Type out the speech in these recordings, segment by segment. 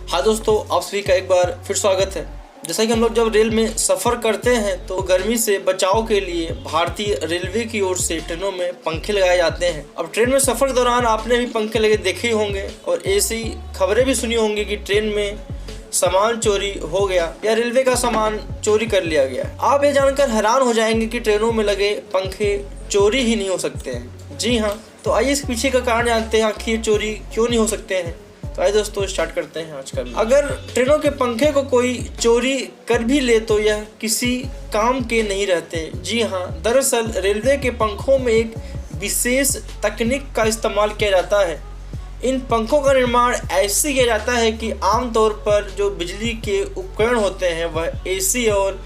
हाँ दोस्तों, आप सभी का एक बार फिर स्वागत है। जैसा कि हम लोग जब रेल में सफ़र करते हैं तो गर्मी से बचाव के लिए भारतीय रेलवे की ओर से ट्रेनों में पंखे लगाए जाते हैं। अब ट्रेन में सफ़र के दौरान आपने भी पंखे लगे देखे ही होंगे और ऐसी खबरें भी सुनी होंगी कि ट्रेन में सामान चोरी हो गया या रेलवे का सामान चोरी कर लिया गया। आप ये जानकर हैरान हो जाएंगे कि ट्रेनों में लगे पंखे चोरी ही नहीं हो सकते हैं। जी हाँ, तो आइए इसके पीछे का कारण जानते हैं, आखिर चोरी क्यों नहीं हो सकते हैं। तो आइए दोस्तों स्टार्ट करते हैं आज का। अगर ट्रेनों के पंखे को कोई चोरी कर भी ले तो यह किसी काम के नहीं रहते। जी हाँ, दरअसल रेलवे के पंखों में एक विशेष तकनीक का इस्तेमाल किया जाता है। इन पंखों का निर्माण ऐसे किया जाता है कि आमतौर पर जो बिजली के उपकरण होते हैं वह एसी और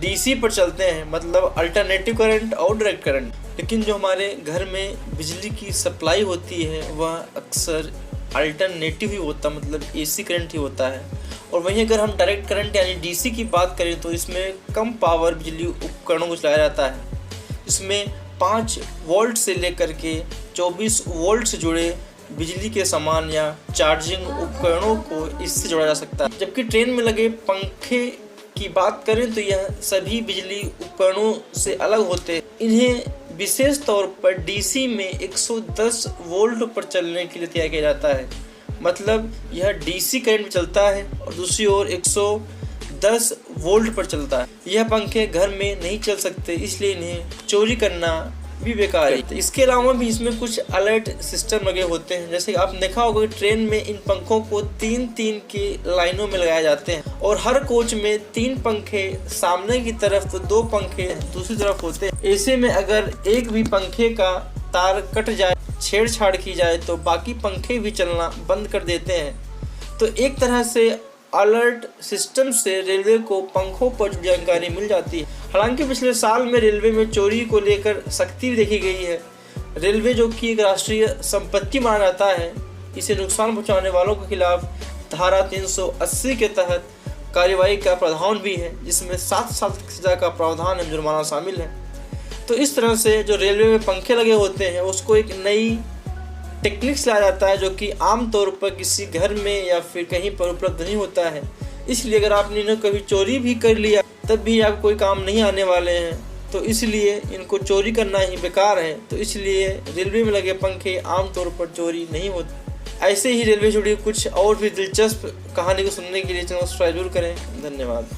डीसी पर चलते हैं, मतलब अल्टरनेटिव करंट और डायरेक्ट करंट। लेकिन जो हमारे घर में बिजली की सप्लाई होती है वह अक्सर अल्टरनेटिव ही होता, मतलब एसी करंट ही होता है। और वहीं अगर हम डायरेक्ट करंट यानी डीसी की बात करें तो इसमें कम पावर बिजली उपकरणों को चलाया जाता है। इसमें 5 वोल्ट से लेकर के 24 वोल्ट से जुड़े बिजली के सामान या चार्जिंग उपकरणों को इससे जोड़ा जा सकता है। जबकि ट्रेन में लगे पंखे की बात करें तो यह सभी बिजली उपकरणों से अलग होते हैं। इन्हें विशेष तौर पर डीसी में 110 वोल्ट पर चलने के लिए तैयार किया जाता है, मतलब यह डीसी करंट में चलता है और दूसरी ओर 110 वोल्ट पर चलता है। यह पंखे घर में नहीं चल सकते, इसलिए इन्हें चोरी करना भी बेकार है। तो इसके अलावा भी इसमें कुछ अलर्ट सिस्टम लगे होते हैं। जैसे आपने देखा होगा कि ट्रेन में इन पंखों को 3-3 के लाइनों में लगाए जाते हैं और हर कोच में 3 पंखे सामने की तरफ तो 2 पंखे दूसरी तरफ होते हैं। ऐसे में अगर एक भी पंखे का तार कट जाए, छेड़छाड़ की जाए तो बाकी पंखे भी चलना बंद कर देते हैं। तो एक तरह से अलर्ट सिस्टम से रेलवे को पंखों पर जानकारी मिल जाती है। हालांकि पिछले साल में रेलवे में चोरी को लेकर सख्ती देखी गई है। रेलवे जो कि एक राष्ट्रीय संपत्ति माना जाता है, इसे नुकसान पहुंचाने वालों के खिलाफ धारा 380 के तहत कार्रवाई का प्रावधान भी है, जिसमें 7 साल की सजा का प्रावधान एवं जुर्माना शामिल है। तो इस तरह से जो रेलवे में पंखे लगे होते हैं उसको एक नई टेक्निक से लाया जाता है जो कि आमतौर पर किसी घर में या फिर कहीं पर उपलब्ध नहीं होता है। इसलिए अगर आपने इन्हें कभी चोरी भी कर लिया तब भी आप कोई काम नहीं आने वाले हैं, तो इसलिए इनको चोरी करना ही बेकार है। तो इसलिए रेलवे में लगे पंखे आमतौर पर चोरी नहीं होते। ऐसे ही रेलवे जुड़ी कुछ और भी दिलचस्प कहानी को सुनने के लिए चैनल सब्सक्राइब जरूर करें। धन्यवाद।